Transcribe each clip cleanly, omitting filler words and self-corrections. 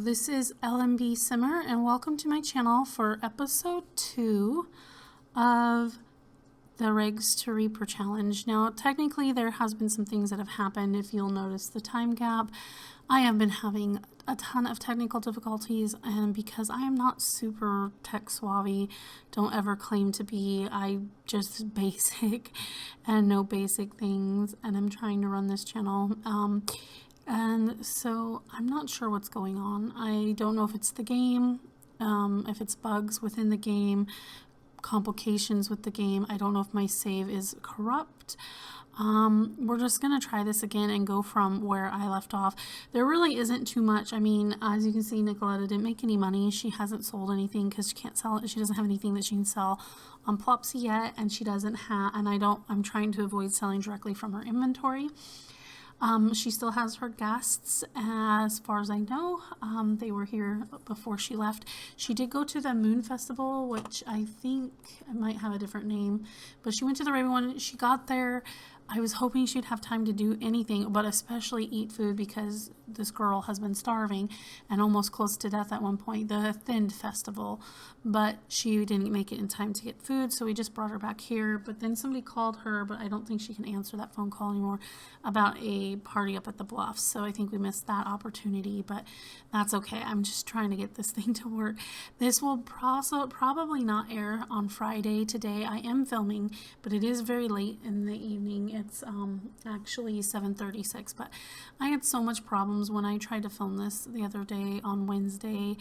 this is LMB Simmer, and welcome to my channel for episode 2 of the Regs to Reaper challenge. Now, technically, there has been some things that have happened. If you'll notice the time gap, I have been having a ton of technical difficulties, and because I am not super tech savvy, don't ever claim to be, I just basic and know basic things, and I'm trying to run this channel. And so I'm not sure what's going on. I don't know if it's the game, if it's bugs within the game, complications with the game. I don't know if my save is corrupt. We're just going to try this again and go from where I left off. There really isn't too much. I mean, as you can see, Nicoleta didn't make any money. She hasn't sold anything because she can't sell it. She doesn't have anything that she can sell on Plopsy yet, and she doesn't have, and I'm trying to avoid selling directly from her inventory. She still has her guests, as far as I know. They were here before she left. She did go to the Moon Festival, which I think it might have a different name, but she went to the Raven one. She got there. I was hoping she'd have time to do anything, but especially eat food, because this girl has been starving and almost close to death at one point, the Thinned Festival, but she didn't make it in time to get food, so we just brought her back here. But then somebody called her, but I don't think she can answer that phone call anymore, about a party up at the Bluffs, so I think we missed that opportunity, but that's okay. I'm just trying to get this thing to work. This will probably not air on Friday. Today I am filming, but it is very late in the evening. It's actually 7:36, but I had so much problems when I tried to film this the other day on Wednesday,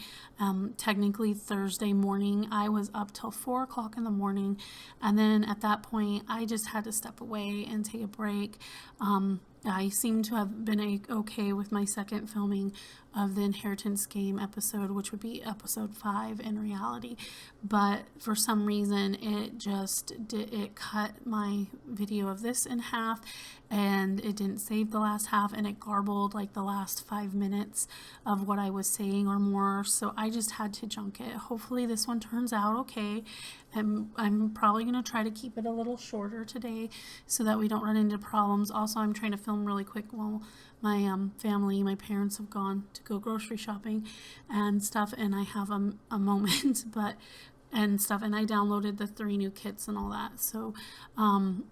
technically Thursday morning. I was up till 4 o'clock in the morning, and then at that point I just had to step away and take a break. I seem to have been okay with my second filming of the Inheritance game episode, which would be episode 5 in reality, but for some reason it cut my video of this in half, and it didn't save the last half, and it garbled like the last 5 minutes of what I was saying or more, so I just had to junk it. Hopefully this one turns out okay. I'm probably going to try to keep it a little shorter today so that we don't run into problems. Also, I'm trying to film really quick while my family, my parents have gone to go grocery shopping and stuff, and I have a moment, but and stuff, and I downloaded the 3 new kits and all that, so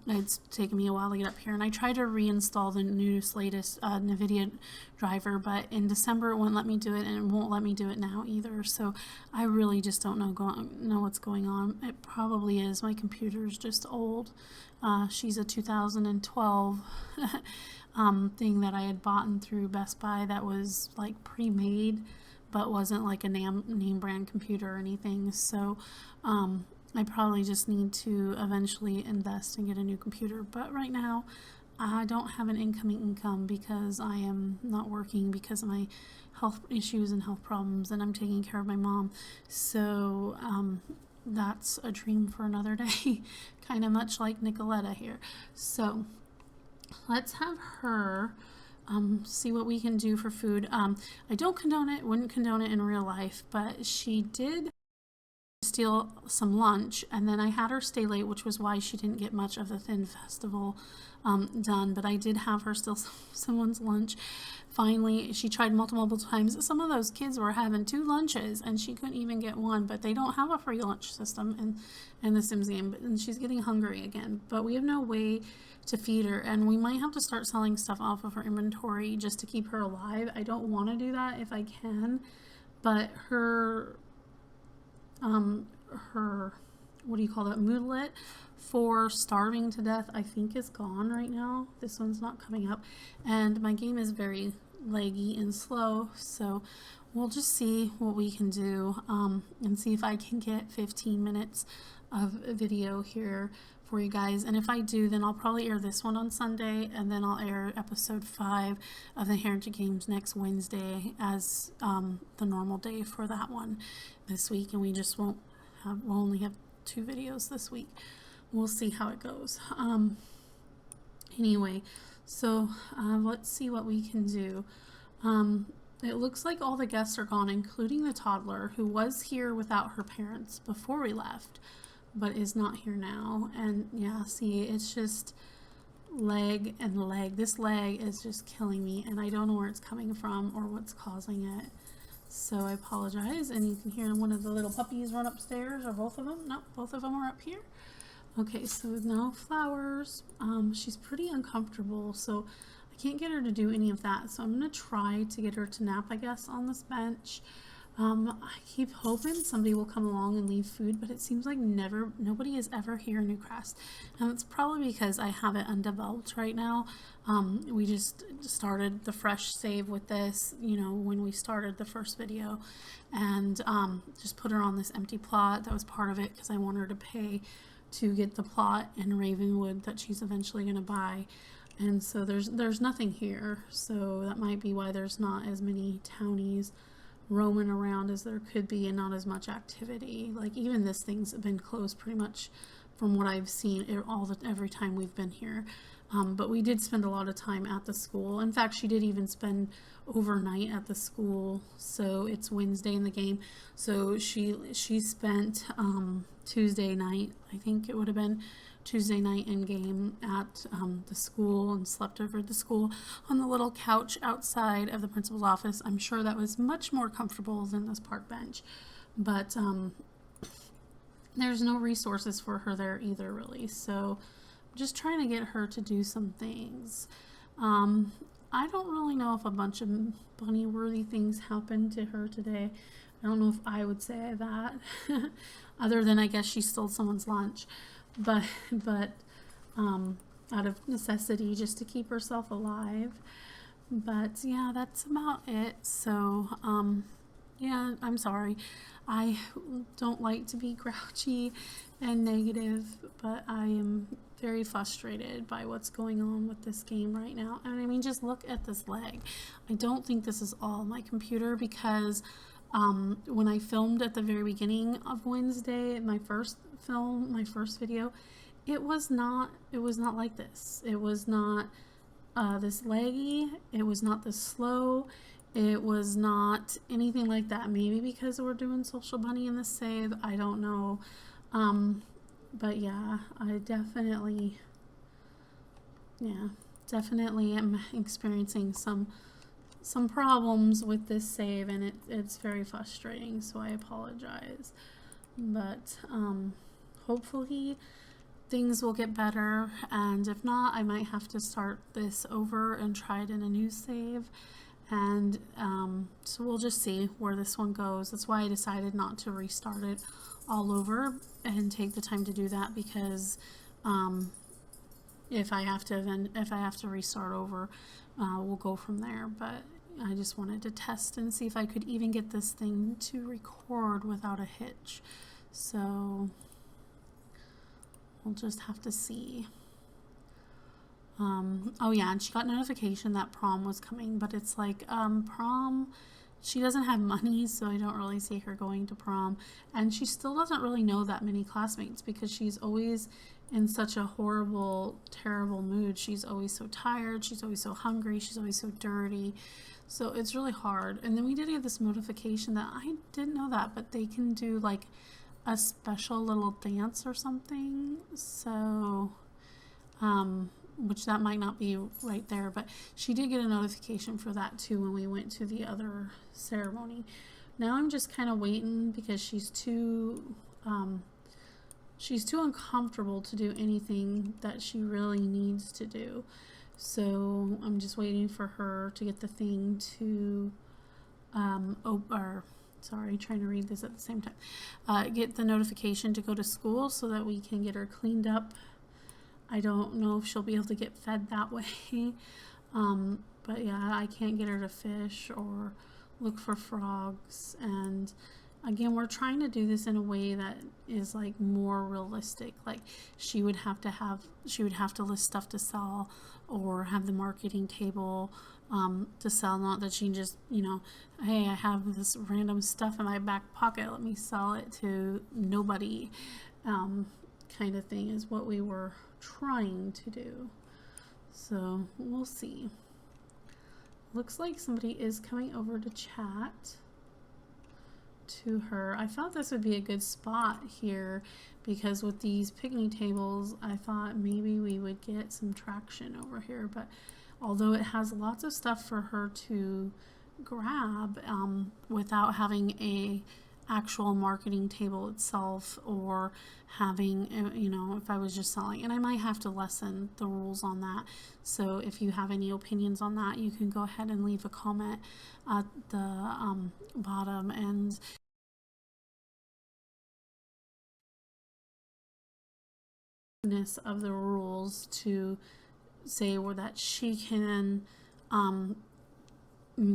it's taken me a while to get up here, and I tried to reinstall the latest NVIDIA driver, but in December it wouldn't let me do it, and it won't let me do it now either, so I really just don't know what's going on. It probably is my computer's just old. She's a 2012 thing that I had bought through Best Buy that was like pre-made, but wasn't like a name brand computer or anything, so I probably just need to eventually invest and get a new computer. But right now I don't have an incoming income because I am not working because of my health issues and health problems, and I'm taking care of my mom, so that's a dream for another day. Kind of much like Nicoleta here. So let's have her see what we can do for food. I don't condone it, wouldn't condone it in real life, but she did steal some lunch, and then I had her stay late, which was why she didn't get much of the Thinned Festival done, but I did have her steal someone's lunch. Finally, she tried multiple times. Some of those kids were having 2 lunches, and she couldn't even get one, but they don't have a free lunch system in the Sims game, and she's getting hungry again, but we have no way to feed her, and we might have to start selling stuff off of her inventory just to keep her alive. I don't want to do that if I can, but her what do you call that, moodlet for starving to death, I think is gone right now. This one's not coming up, and my game is very laggy and slow, so we'll just see what we can do, and see if I can get 15 minutes of video here for you guys. And if I do, then I'll probably air this one on Sunday, and then I'll air episode 5 of the Inheritance Games next Wednesday as the normal day for that one this week, and we'll only have 2 videos this week. We'll see how it goes. Anyway, so let's see what we can do. It looks like all the guests are gone, including the toddler, who was here without her parents before we left, but is not here now. And yeah, see, it's just leg and leg. This leg is just killing me, and I don't know where it's coming from or what's causing it. So I apologize, and you can hear one of the little puppies run upstairs, or both of them. No, both of them are up here. Okay, so no flowers. She's pretty uncomfortable, so I can't get her to do any of that. So I'm gonna try to get her to nap, I guess, on this bench. I keep hoping somebody will come along and leave food, but it seems like nobody is ever here in Newcrest. And it's probably because I have it undeveloped right now. We just started the fresh save with this, you know, when we started the first video, and just put her on this empty plot. That was part of it because I want her to pay to get the plot in Ravenwood that she's eventually going to buy. And so there's nothing here, so that might be why there's not as many townies roaming around as there could be, and not as much activity. Like, even this thing's been closed pretty much from what I've seen every time we've been here. But we did spend a lot of time at the school. In fact, she did even spend overnight at the school. So it's Wednesday in the game. So she spent Tuesday night, I think it would have been Tuesday night in game at the school, and slept over at the school on the little couch outside of the principal's office. I'm sure that was much more comfortable than this park bench, but there's no resources for her there either, really. So I'm just trying to get her to do some things. I don't really know if a bunch of bunny-worthy things happened to her today. I don't know if I would say that, other than I guess she stole someone's lunch. But out of necessity, just to keep herself alive. But yeah, that's about it. So yeah, I'm sorry. I don't like to be grouchy and negative, but I am very frustrated by what's going on with this game right now. And I mean, just look at this leg. I don't think this is all my computer, because when I filmed at the very beginning of Wednesday, my first video, it was not like this. It was not this laggy. It was not this slow. It was not anything like that. Maybe because we're doing Social Bunny in the save, I don't know. But yeah, I definitely am experiencing some problems with this save, and it's very frustrating, so I apologize. But hopefully things will get better, and if not, I might have to start this over and try it in a new save. And so we'll just see where this one goes. That's why I decided not to restart it all over and take the time to do that, because if I have to restart over, we'll go from there. But I just wanted to test and see if I could even get this thing to record without a hitch. So we'll just have to see. Oh yeah, and she got notification that prom was coming, but it's like, prom, she doesn't have money, so I don't really see her going to prom. And she still doesn't really know that many classmates, because she's always in such a horrible, terrible mood. She's always so tired, she's always so hungry, she's always so dirty. So it's really hard. And then we did get this notification that I didn't know that, but they can do like a special little dance or something. So, which that might not be right there, but she did get a notification for that too when we went to the other ceremony. Now I'm just kind of waiting, because she's too uncomfortable to do anything that she really needs to do. So I'm just waiting for her to get the thing to trying to read this at the same time. Get the notification to go to school so that we can get her cleaned up. I don't know if she'll be able to get fed that way. But yeah, I can't get her to fish or look for frogs. And again, we're trying to do this in a way that is like more realistic. Like she would have to list stuff to sell, or have the marketing table to sell. Not that she can just, hey, I have this random stuff in my back pocket, let me sell it to nobody, kind of thing is what we were trying to do. So we'll see. Looks like somebody is coming over to chat to her. I thought this would be a good spot here, because with these picnic tables, I thought maybe we would get some traction over here. But although it has lots of stuff for her to grab without having a actual marketing table itself, or having, you know, if I was just selling. And I might have to lessen the rules on that. So if you have any opinions on that, you can go ahead and leave a comment at the bottom. And of the rules to say where that she can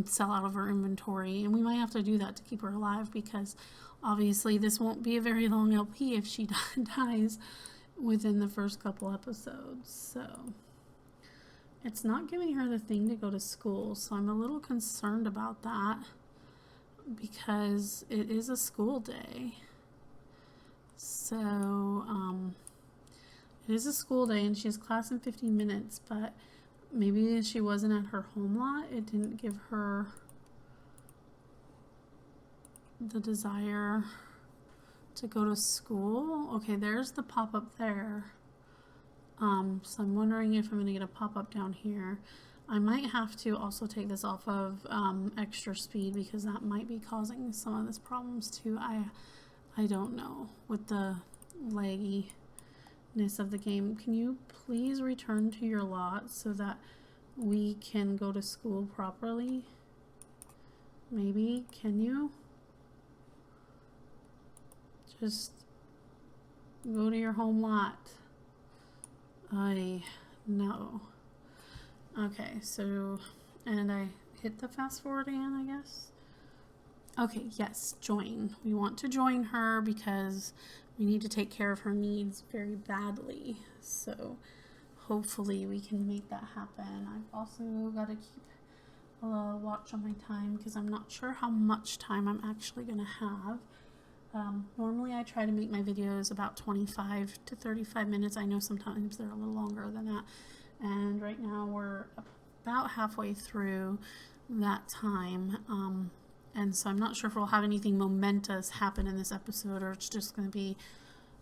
sell out of her inventory, and we might have to do that to keep her alive, because obviously this won't be a very long LP if she dies within the first couple episodes. So it's not giving her the thing to go to school, so I'm a little concerned about that, because it is a school day. So it is a school day and she has class in 15 minutes, but maybe she wasn't at her home lot. It didn't give her the desire to go to school. Okay, there's the pop-up there. So I'm wondering if I'm going to get a pop-up down here. I might have to also take this off of extra speed, because that might be causing some of this problems too. I don't know with the lagginess of the game. Can you please return to your lot so that we can go to school properly? Maybe, can you? Just go to your home lot. No. Okay, so, and I hit the fast forward again, I guess. Okay, yes, join. We want to join her because we need to take care of her needs very badly. So hopefully we can make that happen. I've also got to keep a watch on my time, because I'm not sure how much time I'm actually going to have. Normally I try to make my videos about 25 to 35 minutes. I know sometimes they're a little longer than that. And right now we're about halfway through that time. And so I'm not sure if we'll have anything momentous happen in this episode, or it's just going to be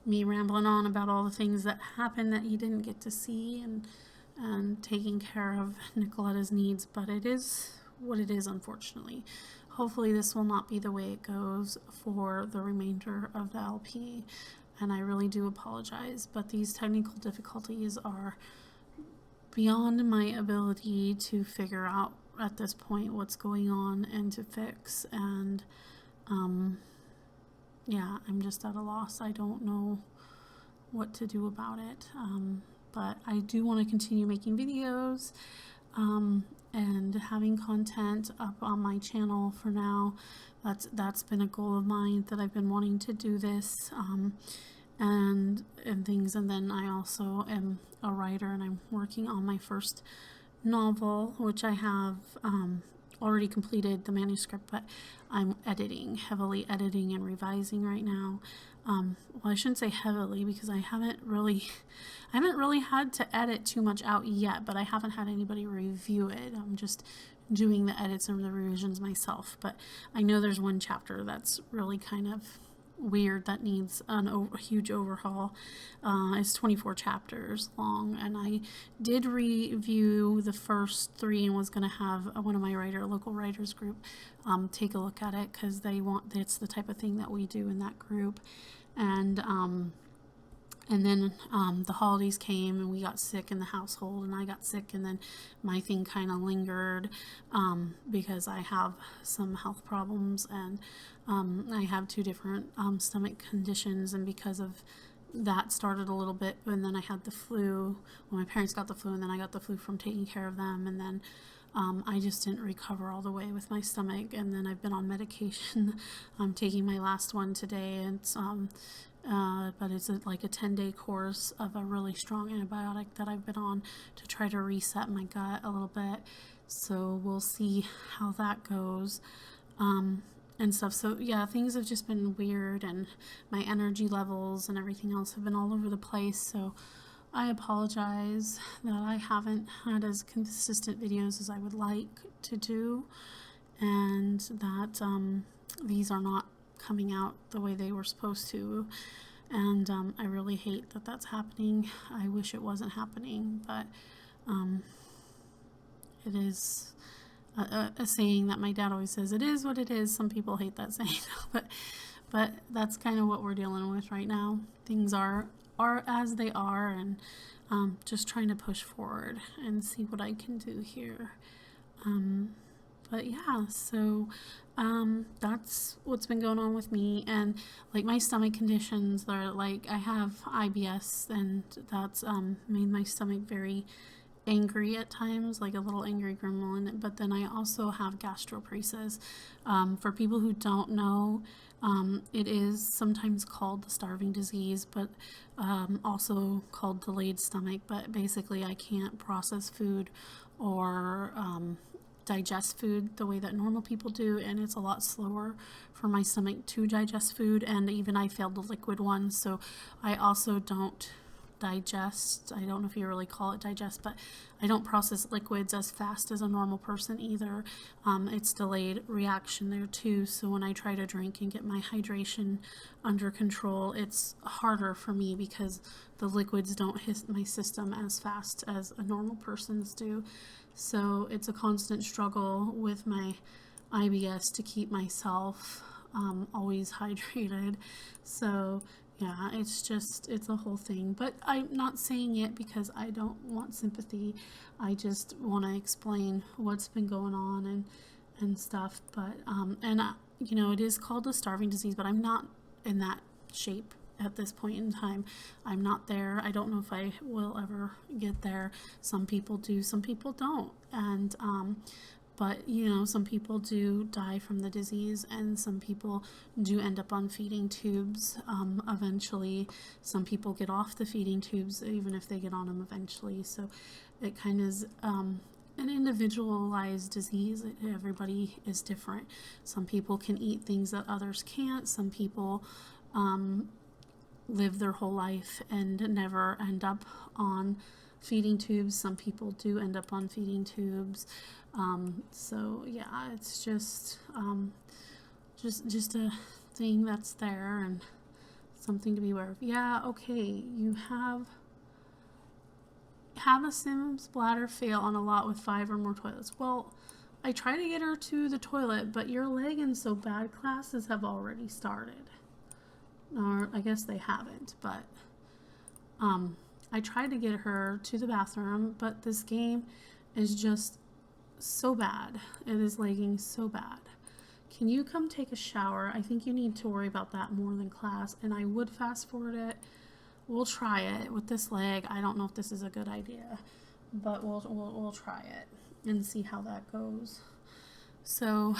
me rambling on about all the things that happened that you didn't get to see, and taking care of Nicoleta's needs. But it is what it is, unfortunately. Hopefully this will not be the way it goes for the remainder of the LP, and I really do apologize, but these technical difficulties are beyond my ability to figure out at this point what's going on and to fix. And yeah, I'm just at a loss. I don't know what to do about it, but I do want to continue making videos and having content up on my channel for now. That's been a goal of mine, that I've been wanting to do this and things. And then I also am a writer, and I'm working on my first novel, which I have already completed the manuscript, but I'm heavily editing and revising right now. Well, I shouldn't say heavily, because I haven't really had to edit too much out yet, but I haven't had anybody review it. I'm just doing the edits and the revisions myself. But I know there's one chapter that's really kind of weird that needs a huge overhaul. It's 24 chapters long, and I did review the first 3 and was going to have one of my local writers group take a look at it, because it's the type of thing that we do in that group. And then the holidays came, and we got sick in the household, and I got sick, and then my thing kind of lingered because I have some health problems, and I have 2 different stomach conditions, and because of that started a little bit, and then I had the flu. Well, my parents got the flu, and then I got the flu from taking care of them, and then I just didn't recover all the way with my stomach, and then I've been on medication. I'm taking my last one today, and it's but it's like a 10-day course of a really strong antibiotic that I've been on to try to reset my gut a little bit. So we'll see how that goes and stuff. So yeah, things have just been weird, and my energy levels and everything else have been all over the place. So I apologize that I haven't had as consistent videos as I would like to do, and that these are not coming out the way they were supposed to. And I really hate that that's happening. I wish it wasn't happening, but it is a saying that my dad always says, it is what it is. Some people hate that saying, but that's kind of what we're dealing with right now. Things are as they are, and just trying to push forward and see what I can do here. But yeah, so that's what's been going on with me. And like my stomach conditions, they're like, I have IBS, and that's made my stomach very angry at times, like a little angry gremlin. But then I also have gastroparesis. For people who don't know, it is sometimes called the starving disease, but also called delayed stomach. But basically I can't process food or digest food the way that normal people do, and it's a lot slower for my stomach to digest food. And even I failed the liquid one, so I also don't digest. I don't know if you really call it digest, but I don't process liquids as fast as a normal person either. It's delayed reaction there too, so when I try to drink and get my hydration under control, it's harder for me because the liquids don't hit my system as fast as a normal person's do. So it's a constant struggle with my IBS to keep myself always hydrated. So yeah, it's a whole thing. But I'm not saying it because I don't want sympathy. I just want to explain what's been going on and stuff. But you know, it is called a starving disease, but I'm not in that shape at this point in time. I'm not there. I don't know if I will ever get there. Some people do, some people don't. And but you know, some people do die from the disease, and some people do end up on feeding tubes eventually. Some people get off the feeding tubes even if they get on them eventually. So it kind of is an individualized disease. Everybody is different. Some people can eat things that others can't. Some people live their whole life and never end up on feeding tubes. Some people do end up on feeding tubes. So yeah, it's just a thing that's there and something to be aware of. Yeah, okay, you have a Sims bladder fail on a lot with 5 or more toilets. Well, I try to get her to the toilet, but you're lagging so bad, classes have already started. Or I guess they haven't, but I tried to get her to the bathroom, but this game is just so bad. It is lagging so bad. Can you come take a shower? I think you need to worry about that more than class, and I would fast forward it. We'll try it with this leg. I don't know if this is a good idea, but we'll try it and see how that goes. So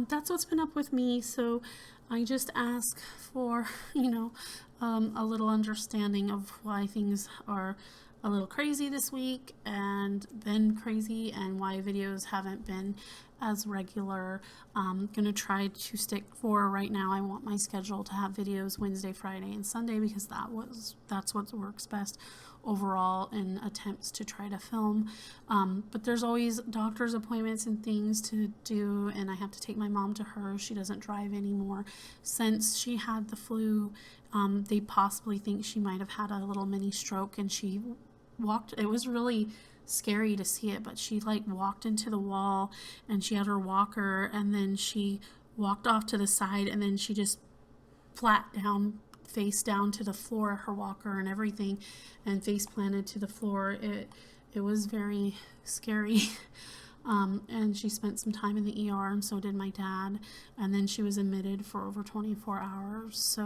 that's what's been up with me. So I just ask for, you know, a little understanding of why things are a little crazy this week and been crazy, and why videos haven't been as regular. I'm gonna try to stick for right now. I want my schedule to have videos Wednesday, Friday, and Sunday because that's what works best overall in attempts to try to film. But there's always doctor's appointments and things to do, and I have to take my mom to her. She doesn't drive anymore. Since she had the flu, they possibly think she might have had a little mini stroke, and she walked. It was really scary to see it, but she like walked into the wall, and she had her walker, and then she walked off to the side, and then she just flat down, face down to the floor, her walker and everything, and face planted to the floor. It was very scary. And she spent some time in the ER, and so did my dad, and then she was admitted for over 24 hours.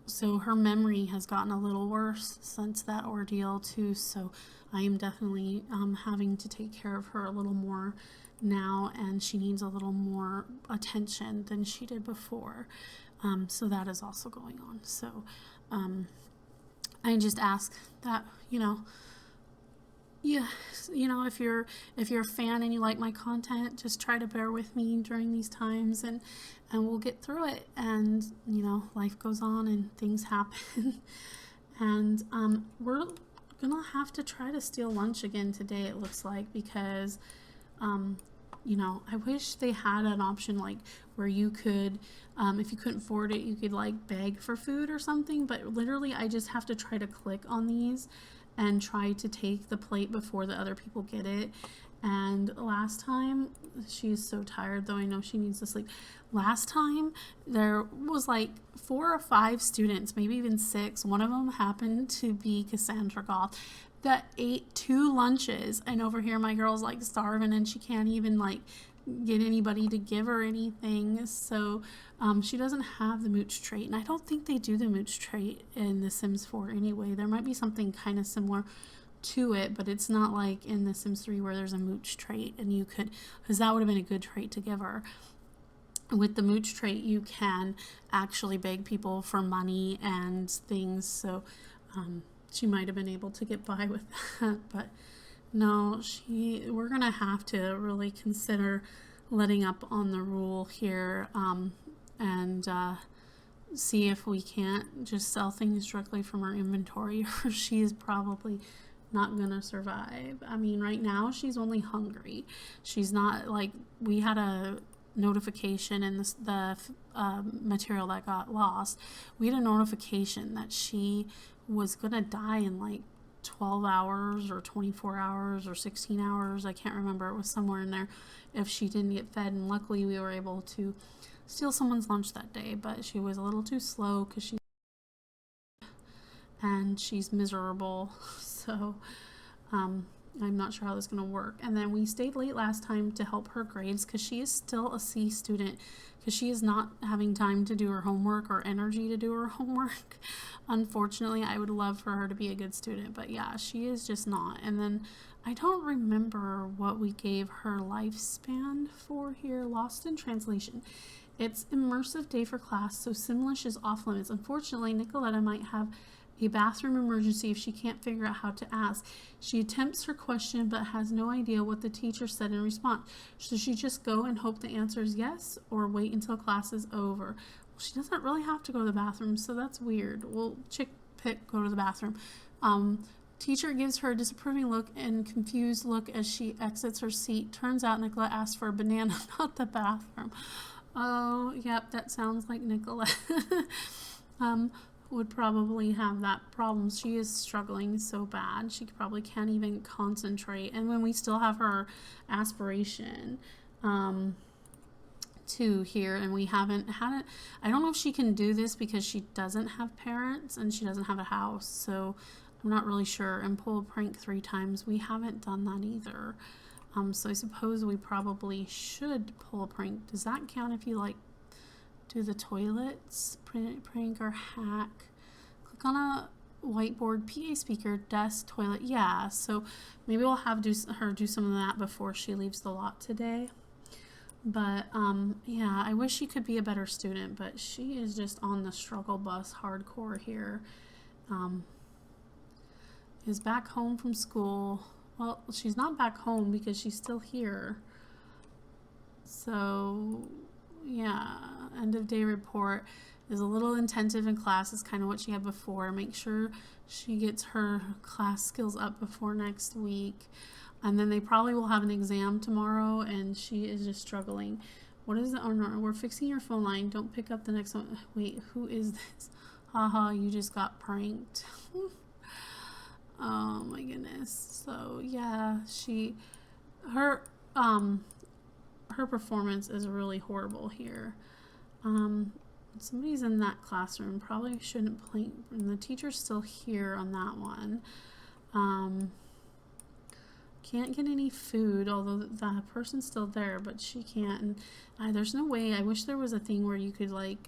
So her memory has gotten a little worse since that ordeal too, so I am definitely having to take care of her a little more now, and she needs a little more attention than she did before. So that is also going on. So I just ask that, you know, if you're a fan and you like my content, just try to bear with me during these times, and we'll get through it. And you know, life goes on and things happen. And we're gonna have to try to steal lunch again today, it looks like, because you know, I wish they had an option like where you could, if you couldn't afford it, you could like beg for food or something. But literally I just have to try to click on these and try to take the plate before the other people get it. And last time, she's so tired, though I know she needs to sleep. Last time, there was like 4 or 5 students, maybe even 6. One of them happened to be Cassandra Goth, that ate 2 lunches. And over here, my girl's like starving and she can't even like get anybody to give her anything. So she doesn't have the mooch trait. And I don't think they do the mooch trait in The Sims 4 anyway. There might be something kind of similar to it, but it's not like in The Sims 3 where there's a mooch trait and you could, because that would have been a good trait to give her. With the mooch trait, you can actually beg people for money and things, so she might have been able to get by with that, but no, we're gonna have to really consider letting up on the rule here, and see if we can't just sell things directly from her inventory, or she is probably not gonna survive. I mean, right now she's only hungry. She's not like, we had a notification in the material that got lost. We had a notification that she was gonna die in like 12 hours or 24 hours or 16 hours. I can't remember. It was somewhere in there if she didn't get fed. And luckily we were able to steal someone's lunch that day, but she was a little too slow because she's miserable. So I'm not sure how this is going to work. And then we stayed late last time to help her grades because she is still a C student, because she is not having time to do her homework or energy to do her homework. Unfortunately, I would love for her to be a good student, but yeah, she is just not. And then I don't remember what we gave her lifespan for here. Lost in translation. It's immersive day for class, so Simlish is off limits. Unfortunately, Nicoleta might have a bathroom emergency if she can't figure out how to ask. She attempts her question but has no idea what the teacher said in response. Should she just go and hope the answer is yes, or wait until class is over? Well, she doesn't really have to go to the bathroom, so that's weird. We'll go to the bathroom. Teacher gives her a disapproving look and confused look as she exits her seat. Turns out Nicoleta asked for a banana, not the bathroom. Oh, yep, that sounds like Nicoleta. Would probably have that problem. She is struggling so bad. She probably can't even concentrate. And when we still have her aspiration to here, and we haven't had it. I don't know if she can do this because she doesn't have parents and she doesn't have a house. So I'm not really sure. And pull a prank 3 times. We haven't done that either. So I suppose we probably should pull a prank. Does that count if you like do the toilets? Prank or hack. Click on a whiteboard, PA speaker, desk, toilet. Yeah, so maybe we'll have her do some of that before she leaves the lot today. But yeah, I wish she could be a better student, but she is just on the struggle bus hardcore here. Is back home from school. Well, she's not back home because she's still here. So yeah, end of day report is a little intensive in class. Is kind of what she had before. Make sure she gets her class skills up before next week. And then they probably will have an exam tomorrow, and she is just struggling. What is it? Oh no, we're fixing your phone line. Don't pick up the next one. Wait, who is this? Haha, you just got pranked. Oh my goodness. So yeah, her performance is really horrible here. Somebody's in that classroom. Probably shouldn't play. And the teacher's still here on that one. Can't get any food, although the person's still there, but she can't. And there's no way. I wish there was a thing where you could like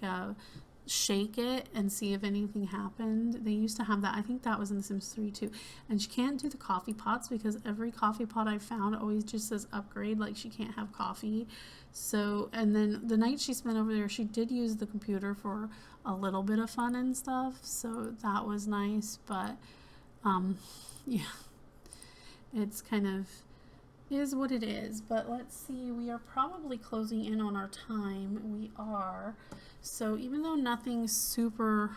shake it and see if anything happened. They used to have that. I think that was in The Sims 3 too. And she can't do the coffee pots because every coffee pot I found always just says upgrade, like she can't have coffee. So, and then the night she spent over there, she did use the computer for a little bit of fun and stuff, so that was nice. But yeah, it's kind of is what it is. But let's see, we are probably closing in on our time. We are. So even though nothing super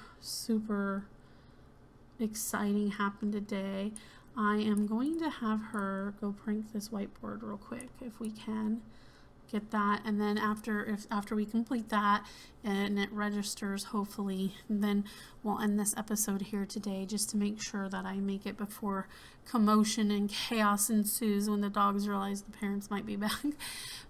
exciting happened today, I am going to have her go prank this whiteboard real quick if we can. get that, and then after we complete that and it registers, hopefully, then we'll end this episode here today, just to make sure that I make it before commotion and chaos ensues when the dogs realize the parents might be back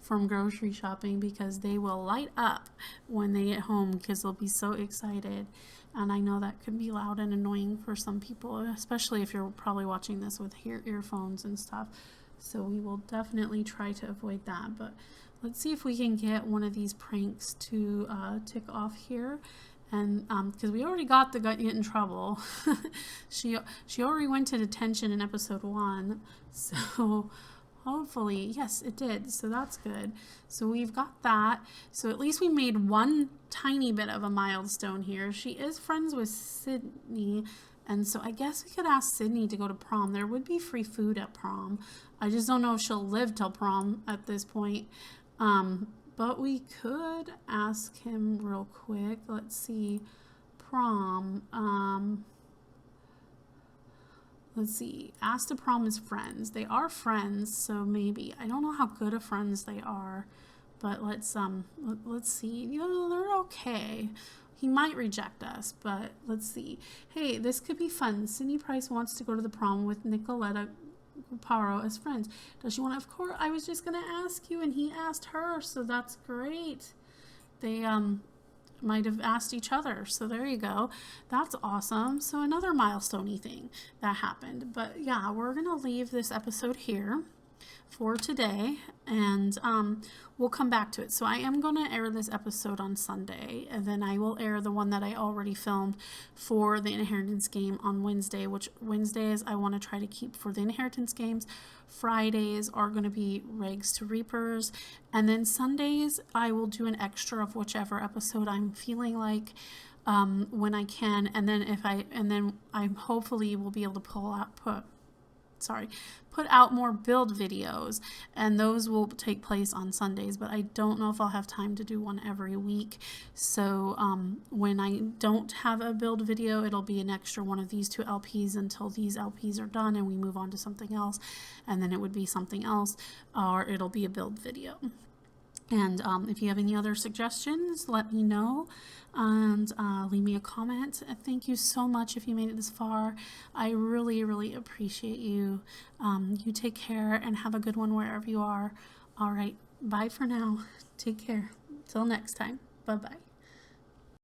from grocery shopping, because they will light up when they get home because they'll be so excited. And I know that could be loud and annoying for some people, especially if you're probably watching this with earphones and stuff. So we will definitely try to avoid that. But let's see if we can get one of these pranks to tick off here. And because we already got the get in trouble. she already went to detention in episode 1. So hopefully, yes, it did. So that's good. So we've got that. So at least we made one tiny bit of a milestone here. She is friends with Sydney. And so I guess we could ask Sydney to go to prom. There would be free food at prom. I just don't know if she'll live till prom at this point. But we could ask him real quick. Let's see. Prom. Let's see. Ask to prom his friends. They are friends, so maybe. I don't know how good of friends they are. But let's see. You know, they're okay. He might reject us, but let's see. Hey, this could be fun. Sydney Price wants to go to the prom with Nicoleta as friends. Does she want to? Of course. I was just going to ask you, and he asked her, so that's great. They might have asked each other, so there you go. That's awesome. So another milestone-y thing that happened. But yeah, we're going to leave this episode here for today, and we'll come back to it. So I am going to air this episode on Sunday, and then I will air the one that I already filmed for the inheritance game on Wednesday, which Wednesdays I want to try to keep for the inheritance games. Fridays are going to be Regs to Reapers, and then Sundays I will do an extra of whichever episode I'm feeling like when I can, and then I hopefully will be able to put out more build videos, and those will take place on Sundays, but I don't know if I'll have time to do one every week. So when I don't have a build video, it'll be an extra one of these 2 LPs until these LPs are done and we move on to something else, and then it would be something else, or it'll be a build video. And if you have any other suggestions, let me know, and leave me a comment. Thank you so much if you made it this far. I really, really appreciate you. You take care and have a good one wherever you are. All right, bye for now. Take care. Till next time. Bye-bye.